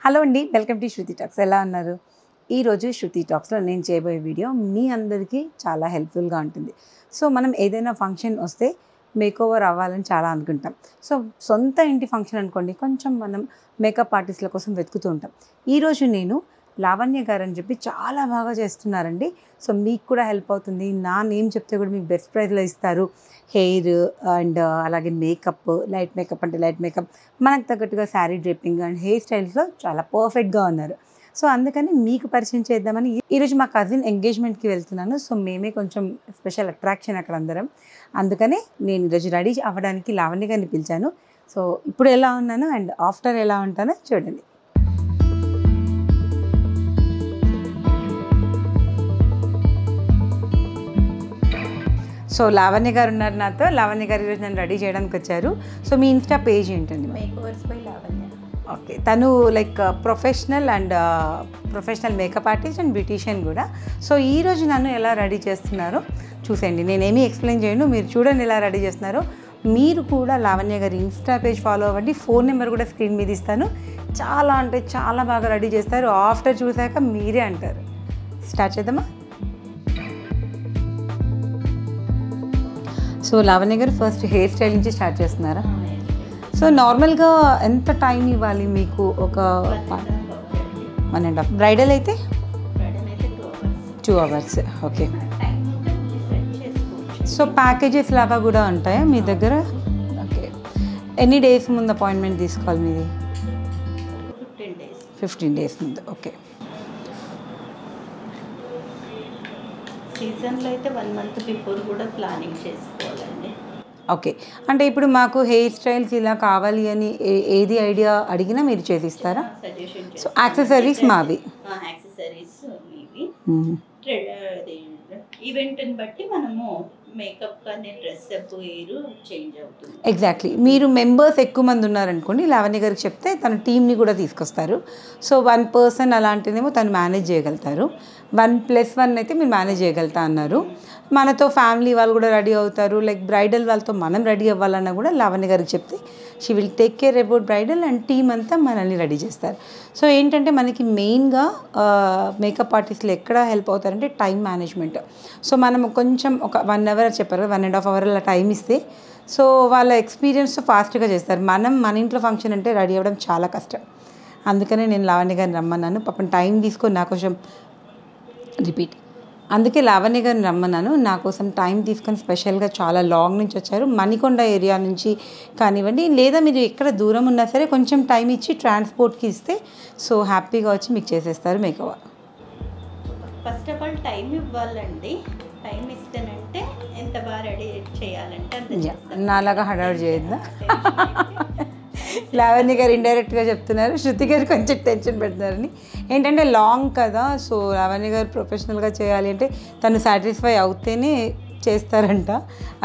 Hello అండి, welcome to Shruti talks. ఎలా ఉన్నారు? ఈరోజు శృతి టాక్స్లో నేను చేయబోయే వీడియో మీ అందరికీ చాలా హెల్ప్ఫుల్గా ఉంటుంది. సో మనం ఏదైనా ఫంక్షన్ వస్తే మేకోవర్ అవ్వాలని చాలా అనుకుంటాం. సో సొంత ఇంటి ఫంక్షన్ అనుకోండి, కొంచెం మనం మేకప్ ఆర్టిస్ట్ల కోసం వెతుకుతూ ఉంటాం. ఈరోజు నేను లావణ్య గారు అని చెప్పి చాలా బాగా చేస్తున్నారండి. సో మీకు కూడా హెల్ప్ అవుతుంది. నా నేమ్ చెప్తే కూడా మీకు బెస్ట్ ప్రైస్లో ఇస్తారు. హెయిర్ అండ్ అలాగే మేకప్, లైట్ మేకప్ అంటే లైట్ మేకప్, మనకు తగ్గట్టుగా శారీ డ్రేపింగ్ అండ్ హెయిర్ స్టైల్స్లో చాలా పర్ఫెక్ట్గా ఉన్నారు. సో అందుకని మీకు పరిచయం చేద్దామని ఈరోజు మా కజిన్ ఎంగేజ్మెంట్కి వెళ్తున్నాను. సో మేమే కొంచెం స్పెషల్ అట్రాక్షన్ అక్కడ అందరం. అందుకనే నేను ఈరోజు రెడీ అవ్వడానికి లావణ్య గారిని పిలిచాను. సో ఇప్పుడు ఎలా ఉన్నాను అండ్ ఆఫ్టర్ ఎలా ఉంటానో చూడండి. సో లావణ్య గారు ఉన్నారు నాతో. లావణ్య గారు ఈరోజు నన్ను రెడీ చేయడానికి వచ్చారు. సో మీ ఇన్స్టా పేజ్ ఏంటండి? Makeovers by Lavanya. ఓకే, తను like professional makeup artist and beautician కూడా. సో ఈరోజు నన్ను ఎలా రెడీ చేస్తున్నారో చూసేయండి. నేనేమీ ఎక్స్ప్లెయిన్ చేయను, మీరు చూడండి ఎలా రెడీ చేస్తున్నారో. మీరు కూడా లావణ్య గారి ఇన్స్టా పేజ్ ఫాలో అవ్వండి. ఫోన్ నెంబర్ కూడా స్క్రీన్ మీద ఇస్తాను. చాలా అంటే చాలా బాగా రెడీ చేస్తారు. ఆఫ్టర్ చూసాక మీరే అంటారు. స్టార్ట్ చేద్దామా? సో లావణ్య గారు ఫస్ట్ హెయిర్ స్టైల్ నుంచి స్టార్ట్ చేస్తున్నారా? సో నార్మల్గా ఎంత టైం ఇవ్వాలి మీకు? ఒక 1.5. బ్రైడల్ అయితే 2 hours. ఓకే. సో ప్యాకేజెస్ లాగా కూడా ఉంటాయా మీ దగ్గర? ఓకే. ఎన్ని డేస్ ముందు అపాయింట్మెంట్ తీసుకోవాలి మీది? 15 days ముందు. ఓకే. సీజన్లో అయితే 1 month బిఫోర్ కూడా ప్లానింగ్ చేసుకోవాలండి. ఓకే, అంటే ఇప్పుడు మాకు హెయిర్ స్టైల్స్ ఇలా కావాలి అని ఏది ఐడియా అడిగినా మీరు చేసిస్తారా? సజెషన్. సో యాక్సెసరీస్ మావి? యాక్సెసరీస్ మీవి. ఈవెంట్ని బట్టి మనము మేకప్ కానీ డ్రెస్ అప్ హెయిర్ చేంజ్ అవుతుంది. ఎగ్జాక్ట్లీ. మీరు మెంబర్స్ ఎక్కువ మంది ఉన్నారనుకోండి, లావణ్య గారికి చెప్తే తన టీమ్ని కూడా తీసుకొస్తారు. సో 1 person అలాంటిదేమో తను మేనేజ్ చేయగలుగుతారు. 1+1 అయితే మీరు మేనేజ్ చేయగలుగుతా అన్నారు. మనతో ఫ్యామిలీ వాళ్ళు కూడా రెడీ అవుతారు. లైక్ బ్రైడల్ వాళ్ళతో మనం రెడీ అవ్వాలన్నా కూడా లావణ్య గారికి చెప్తే she will take care about bridal and team అంతా మనల్ని రెడీ చేస్తారు. సో ఏంటంటే మనకి మెయిన్గా మేకప్ ఆర్టిస్టులు ఎక్కడ హెల్ప్ అవుతారంటే టైం మేనేజ్మెంట్. సో మనం కొంచెం ఒక 1 hour చెప్పారు, 1.5 hour అలా టైం ఇస్తే సో వాళ్ళ ఎక్స్పీరియన్స్ ఫాస్ట్గా చేస్తారు. మన ఇంట్లో ఫంక్షన్ అంటే రెడీ అవ్వడం చాలా కష్టం. అందుకనే నేను లావణ్య గారిని రమ్మన్నాను. పాపం టైం తీసుకొని నా కోసం అందుకే లావణ్య గారిని రమ్మన్నాను. నా కోసం టైం తీసుకొని స్పెషల్గా చాలా లాంగ్ నుంచి వచ్చారు. మణికొండ ఏరియా నుంచి కానివ్వండి, లేదా మీరు ఎక్కడ దూరం ఉన్నా సరే కొంచెం టైం ఇచ్చి ట్రాన్స్పోర్ట్కి ఇస్తే సో హ్యాపీగా వచ్చి మీకు చేసేస్తారు makeup. First of all time ఇవ్వాలండి. టైం ఇస్తేనంటే ఎంత బాగా రెడీ చేయాలంటే అంత. నాలాగా హడావుడి చేయొద్దా? లావణ్య గారు ఇండైరెక్ట్గా చెప్తున్నారు, శృతి గారు కొంచెం టెన్షన్ పెడుతున్నారని. ఏంటంటే లాంగ్ కదా, సో లావణ్య గారు ప్రొఫెషనల్గా చేయాలి అంటే తను సాటిస్ఫై అవుతేనే చేస్తారంట.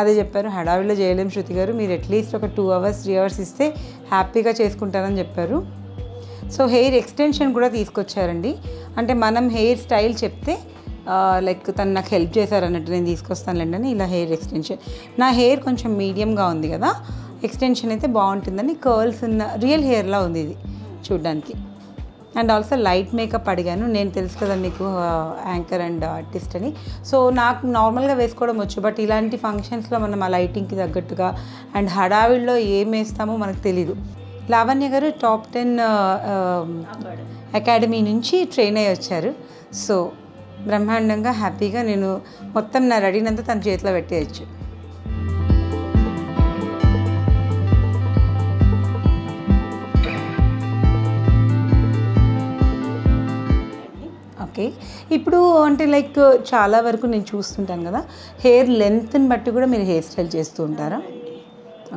అదే చెప్పారు, హడావిడిలో చేయలేము శృతి గారు, మీరు అట్లీస్ట్ ఒక 2 hours 3 hours ఇస్తే హ్యాపీగా చేసుకుంటారని చెప్పారు. సో హెయిర్ ఎక్స్టెన్షన్ కూడా తీసుకొచ్చారండి. అంటే మనం హెయిర్ స్టైల్ చెప్తే లైక్ తను నాకు హెల్ప్ చేశారన్నట్టు నేను తీసుకొస్తానులేండి అని ఇలా హెయిర్ ఎక్స్టెన్షన్. నా హెయిర్ కొంచెం మీడియంగా ఉంది కదా, ఎక్స్టెన్షన్ అయితే బాగుంటుందని కర్ల్స్ ఉన్న రియల్ హెయిర్లా ఉంది ఇది చూడ్డానికి. అండ్ ఆల్సో లైట్ మేకప్ అడిగాను. నేను తెలుసు కదా మీకు యాంకర్ అండ్ ఆర్టిస్ట్ అని. సో నాకు నార్మల్గా వేసుకోవడం వచ్చు, బట్ ఇలాంటి ఫంక్షన్స్లో మనం ఆ లైటింగ్కి తగ్గట్టుగా అండ్ హడావిడిలో ఏం వేస్తామో మనకు తెలీదు. లావణ్య గారు టాప్ 10 అకాడమీ నుంచి ట్రైన్ అయ్యి వచ్చారు. సో బ్రహ్మాండంగా హ్యాపీగా నేను మొత్తం నా రెడీనంతా తన చేతిలో పెట్టేయచ్చు. ఓకే, ఇప్పుడు అంటే లైక్ చాలా వరకు నేను చూస్తుంటాను కదా, హెయిర్ లెంత్ని బట్టి కూడా మీరు హెయిర్ స్టైల్ చేస్తూ ఉంటారా?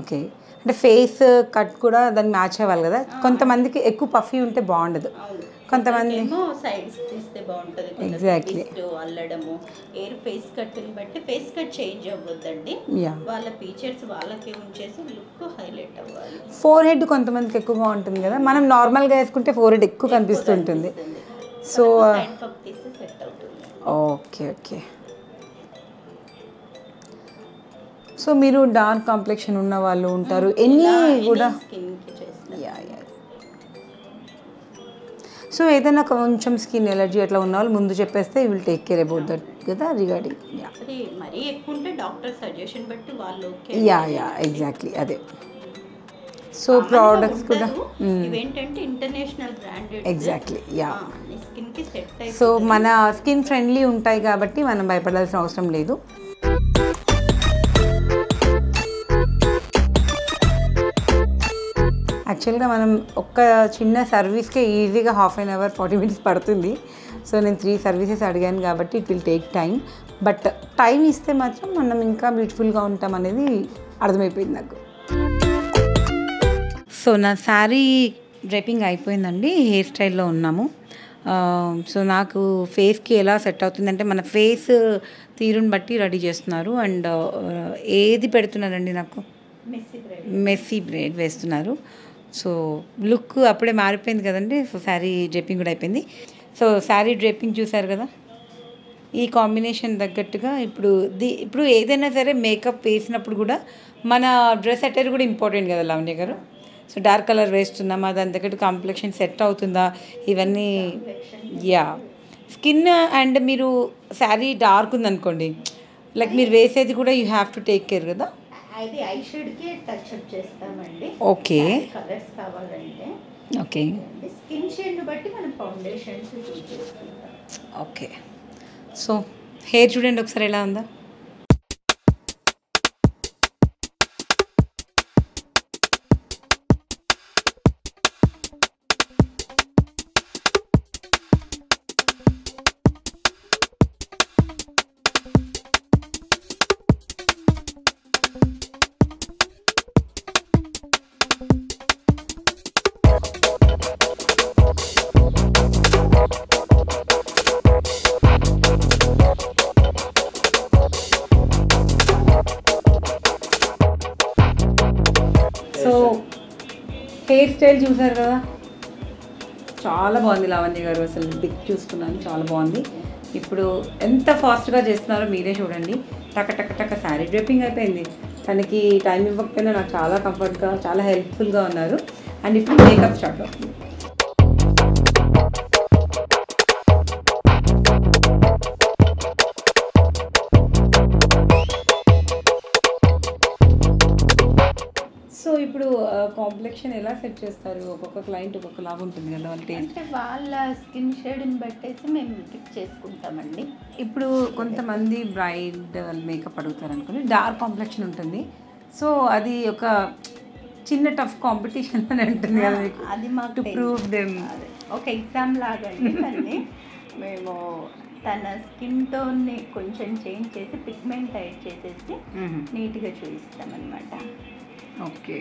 ఓకే, అంటే ఫేస్ కట్ కూడా దాన్ని మ్యాచ్ అవ్వాలి కదా. కొంతమందికి ఎక్కువ పఫీ ఉంటే బాగుండదు, కొంతమంది సైడ్స్ తీస్తే బాగుంటుంది. ఎగ్జాక్ట్లీ. అల్లడము ఎయిర్ ఫేస్ కట్ని బట్టి ఫేస్ కట్ చేంజ్ అవ్వద్దండి. వాళ్ళ ఫీచర్స్ వాళ్ళకే ఉంచేసి లుక్ హైలైట్ అవ్వాలి. ఫోర్ హెడ్ కొంతమందికి ఎక్కువ బాగుంటుంది కదా, మనం నార్మల్గా వేసుకుంటే ఫోర్ హెడ్ ఎక్కువ కనిపిస్తుంటుంది. So okay okay. సో మీరు డార్క్ కాంప్లెక్షన్ ఉన్న వాళ్ళు ఉంటారు, ఎన్ని కూడా. సో ఏదైనా కొంచెం స్కిన్ ఎలర్జీ అట్లా ఉన్న వాళ్ళు ముందు చెప్పేస్తే will take care about that కదా రిగార్డింగ్. అది మరీ ఎక్కువ ఉంటే డాక్టర్ సజెషన్ బట్టి వాళ్ళు ఎగ్జాక్ట్లీ అదే. సో ప్రోడక్ట్స్ కూడా ఇవేంటంటే ఇంటర్నేషనల్ బ్రాండెడ్ ఎగ్జాక్ట్లీ స్కిన్ కి సెట్ అయ్యి సో మన స్కిన్ ఫ్రెండ్లీ ఉంటాయి కాబట్టి మనం భయపడాల్సిన అవసరం లేదు. యాక్చువల్గా మనం ఒక్క చిన్న సర్వీస్కే ఈజీగా 1/2 hour 40 minutes పడుతుంది. సో నేను 3 సర్వీసెస్ అడిగాను కాబట్టి it will take time. But time ఇస్తే మాత్రం మనం ఇంకా బ్యూటిఫుల్గా ఉంటాం అనేది అర్థమైపోయింది నాకు. సో నా శారీ డ్రైపింగ్ అయిపోయిందండి. హెయిర్ స్టైల్లో ఉన్నాము. సో నాకు ఫేస్కి ఎలా సెట్ అవుతుందంటే మన ఫేస్ తీరుని బట్టి రెడీ చేస్తున్నారు. అండ్ ఏది పెడుతున్నారండి నాకు మెస్సీ బ్రేడ్ వేస్తున్నారు. సో లుక్ అప్పుడే మారిపోయింది కదండి. సో శారీ డ్రేపింగ్ కూడా అయిపోయింది. సో శారీ డ్రేపింగ్ చూసారు కదా, ఈ కాంబినేషన్ తగ్గట్టుగా ఇప్పుడు ఏదైనా సరే మేకప్ వేసినప్పుడు కూడా మన డ్రెస్ అటైర్ కూడా ఇంపార్టెంట్ కదా లావణ్య గారు. సో డార్క్ కలర్ వేస్తున్నామా, దాని తగ్గట్టు కాంప్లెక్షన్ సెట్ అవుతుందా, ఇవన్నీ స్కిన్. అండ్ మీరు శారీ డార్క్ ఉందనుకోండి, లైక్ మీరు వేసేది కూడా you have to take care కదా. అది ఐ షేడ్కి టచ్ అప్ చేస్తామండి. ఓకే కలర్స్ కావాలంటే ఓకే స్కిన్ షేడ్ని బట్టి మనం ఫౌండేషన్స్ యూజ్ చేసుకుంటాం. ఓకే. సో హెయిర్ చూడండి ఒకసారి ఎలా ఉందా. సో హెయిర్ స్టైల్ చూసారు కదా, చాలా బాగుంది లావణ్య గారు. అసలు బిగ్ చూసుకున్నాను, చాలా బాగుంది. ఇప్పుడు ఎంత ఫాస్ట్గా చేస్తున్నారో మీరే చూడండి. టక టక టక శారీ డ్రేపింగ్ అయిపోయింది. తనకి టైం ఇవ్వకపోయినా నాకు చాలా కంఫర్ట్గా, చాలా హెల్ప్ఫుల్గా ఉన్నారు. అండ్ ఇప్పుడు మేకప్ స్టార్ట్ అవుతుంది. సో ఇప్పుడు కాంప్లెక్షన్ ఎలా సెట్ చేస్తారు? ఒక్కొక్క క్లయింట్ ఒక్కొక్క లాగా ఉంటుంది కదా వాళ్ళ టేస్ట్. అంటే వాళ్ళ స్కిన్ షేడ్ని బట్టేసి మేము పిక్ చేసుకుంటామండి. ఇప్పుడు కొంతమంది బ్రైడ్ మేకప్ అడుగుతారు అనుకోండి, డార్క్ కాంప్లెక్షన్ ఉంటుంది. సో అది ఒక చిన్న టఫ్ కాంపిటీషన్ అని ఉంటుంది కదా మీకు. అది మాకు టు ప్రూవ్ దెమ్ ఒక ఎగ్జామ్ లాగా అండి. దాన్ని మేము తన స్కిన్ టోన్ని కొంచెం చేంజ్ చేసి పిగ్మెంట్ యాడ్ చేసేసి నీట్గా చూపిస్తామన్నమాట. ఓకే.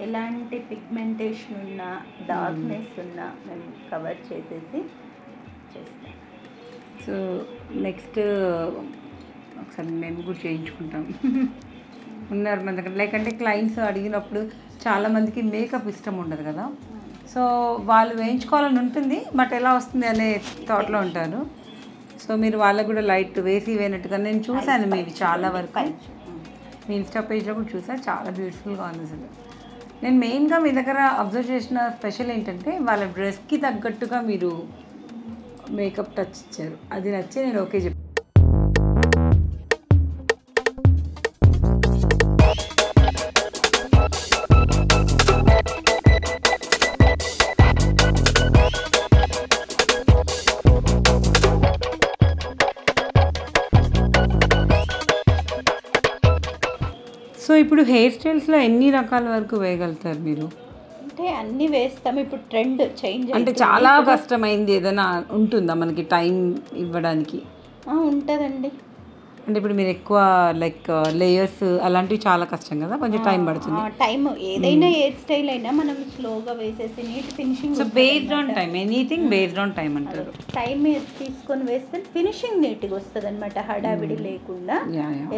ఎలాంటి పిగ్మెంటేషన్ ఉన్నా, డార్క్నెస్ ఉన్నా మేము కవర్ చేసేసి చేస్తాం. సో నెక్స్ట్ ఒకసారి మేము కూడా చేయించుకుంటాం. ఉన్నారు మన దగ్గర. లైక్ అంటే క్లయింట్స్ అడిగినప్పుడు చాలామందికి మేకప్ ఇష్టం ఉండదు కదా. సో వాళ్ళు వేయించుకోవాలని ఉంటుంది, బట్ ఎలా వస్తుంది అనే థాట్లో ఉంటారు. సో మీరు వాళ్ళకు కూడా లైట్ వేసి వేయనట్టుగా నేను చూశాను మీవి చాలా వరకు. మీ ఇన్స్టా పేజ్లో కూడా చూసాను, చాలా బ్యూటిఫుల్గా ఉంది అసలు. నేను మెయిన్గా మీ దగ్గర అబ్జర్వ్ చేసిన స్పెషల్ ఏంటంటే వాళ్ళ డ్రెస్కి తగ్గట్టుగా మీరు మేకప్ టచ్ ఇచ్చారు. అది నచ్చి నేను ఓకే చెప్పాను. సో ఇప్పుడు హెయిర్ స్టైల్స్లో ఎన్ని రకాల వరకు వేయగలుగుతారు మీరు? అంటే అన్నీ వేస్తాం. ఇప్పుడు ట్రెండ్ చేంజ్ అంటే చాలా కష్టమైంది ఏదైనా ఉంటుందా మనకి టైం ఇవ్వడానికి? ఉంటుందండి. అంటే ఇప్పుడు మీరు ఎక్కువ లైక్ లేయర్స్ అలాంటివి చాలా కష్టం కదా, కొంచెం టైం పడుతుంది. టైం ఏదైనా హెయిర్ స్టైల్ అయినా మనం స్లోగా వేసేసి neat finishing. So based on time, anything based on time అంటారు. టైం తీసుకొని వేస్తే ఫినిషింగ్ నీట్గా వస్తుంది అనమాట, హడావిడి లేకుండా.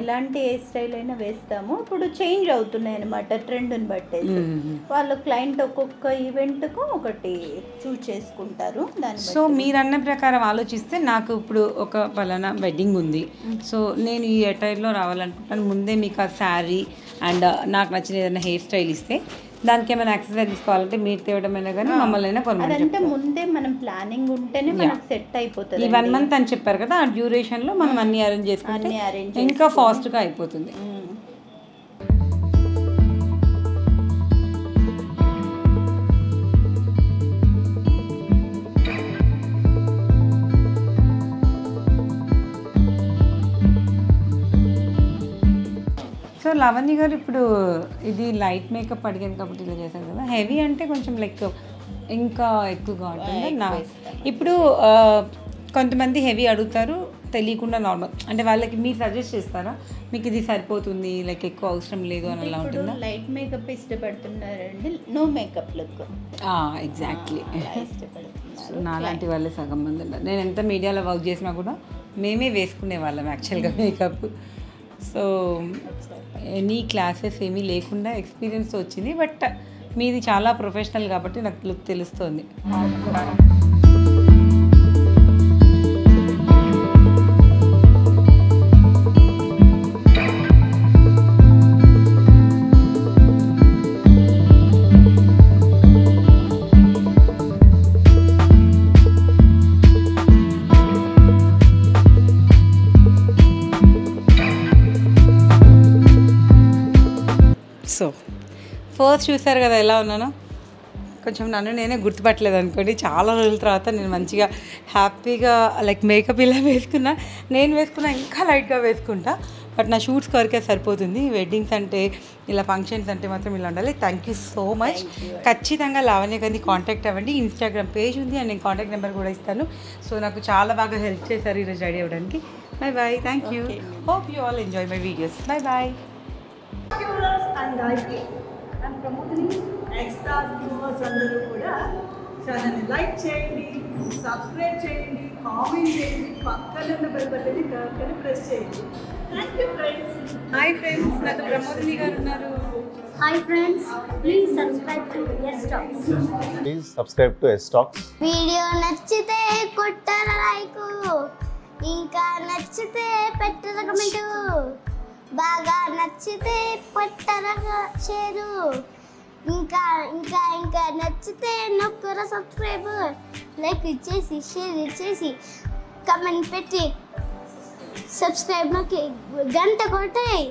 ఎలాంటి హెయిర్ స్టైల్ అయినా వేస్తాము. ఇప్పుడు చేంజ్ అవుతున్నాయి అనమాట ట్రెండ్ని బట్టేసి. వాళ్ళ క్లయింట్ ఒక్కొక్క ఈవెంట్కు ఒకటి చూస్ చేసుకుంటారు. దాని సో మీరు అన్న ప్రకారం ఆలోచిస్తే నాకు ఇప్పుడు ఒక పలానా వెడ్డింగ్ ఉంది, సో నేను ఈ అటైర్లో రావాలనుకుంటాను. ముందే మీకు ఆ శారీ అండ్ నాకు నచ్చిన ఏదైనా హెయిర్ స్టైల్ ఇస్తే దానికి ఏమైనా యాక్సెసరీస్ కావాలంటే మీరు తేవడమైనా కానీ మమ్మల్ని అయినా కొనమని అదంటే ముందే మనం ప్లానింగ్ ఉంటేనే మనకు సెట్ అయిపోతుంది. ఈ 1 month అని చెప్పారు కదా, ఆ డ్యూరేషన్లో మనం అన్ని అరేంజ్ చేసుకుంటే ఇంకా ఫాస్ట్గా అయిపోతుంది. సో లవణ్య గారు ఇప్పుడు ఇది లైట్ మేకప్ అడిగాను కాబట్టి ఇలా చేశారు కదా, హెవీ అంటే కొంచెం లైక్ ఇంకా ఎక్కువగా ఉంటుంది నా. ఇప్పుడు కొంతమంది హెవీ అడుగుతారు తెలియకుండా నార్మల్, అంటే వాళ్ళకి మీరు సజెస్ట్ చేస్తారా మీకు ఇది సరిపోతుంది లైక్ ఎక్కువ అవసరం లేదు అని అలా ఉంటుందా? లైట్ మేకప్ ఇష్టపడుతున్నారండి, నో మేకప్ లుక్ ఎగ్జాక్ట్లీ ఇష్టపడుతున్నారు. నాలాంటి వాళ్ళే సగం మంది ఉన్నారు. నేను ఎంత మీడియాలో వర్క్ చేసినా కూడా మేమే వేసుకునే వాళ్ళం యాక్చువల్గా మేకప్. సో ఎనీ క్లాసెస్ ఏమీ లేకుండా ఎక్స్పీరియన్స్ వచ్చింది, బట్ మీది చాలా ప్రొఫెషనల్ కాబట్టి నాకు లుక్ తెలుస్తుంది. సో ఫస్ట్ చూసారు కదా ఎలా ఉన్నానో, కొంచెం నన్ను నేనే గుర్తుపట్టలేదు అనుకోండి. చాలా రోజుల తర్వాత నేను మంచిగా హ్యాపీగా లైక్ మేకప్ ఇలా వేసుకున్నా. నేను వేసుకున్నా ఇంకా లైట్గా వేసుకుంటా, బట్ నా షూట్స్ వరకే సరిపోతుంది. వెడ్డింగ్స్ అంటే ఇలా ఫంక్షన్స్ అంటే మాత్రం ఇలా ఉండాలి. Thank you so much. ఖచ్చితంగా లావణ్య గారిని కాంటాక్ట్ అవ్వండి. ఇన్స్టాగ్రామ్ పేజ్ ఉంది అండ్ నేను కాంటాక్ట్ నెంబర్ కూడా ఇస్తాను. సో నాకు చాలా బాగా హెల్ప్ చేశారు ఈరోజు రెడీ అవ్వడానికి. Bye bye, thank you. Hope you all enjoy my videos. Bye bye. Pramodini extra viewers అందరూ కూడా ఛానల్ని లైక్ చేయండి, సబ్స్క్రైబ్ చేయండి, కామెంట్ చేయండి, పక్కన ఉన్న బెల్ బటన్ని టక్కని ప్రెస్ చేయండి. Thank you friends. Hi friends, నాతో ప్రమోదిని గారు ఉన్నారు. Hi friends, please subscribe to S Talks. Please subscribe to S Talks. Video నచ్చితే కొట్టర లైక్, ఇంకా నచ్చితే పెట్టర కమెంట్, బాగా నచ్చితే పెట్టర షేర్, ఇంకా ఇంకా ఇంకా నచ్చితే నొక్కర సబ్స్క్రైబ్, లైక్ ఇచ్చేసి షేర్ ఇచ్చేసి కమెంట్ పెట్టి సబ్స్క్రైబ్ నొక్కి గంట కొట్టాయి.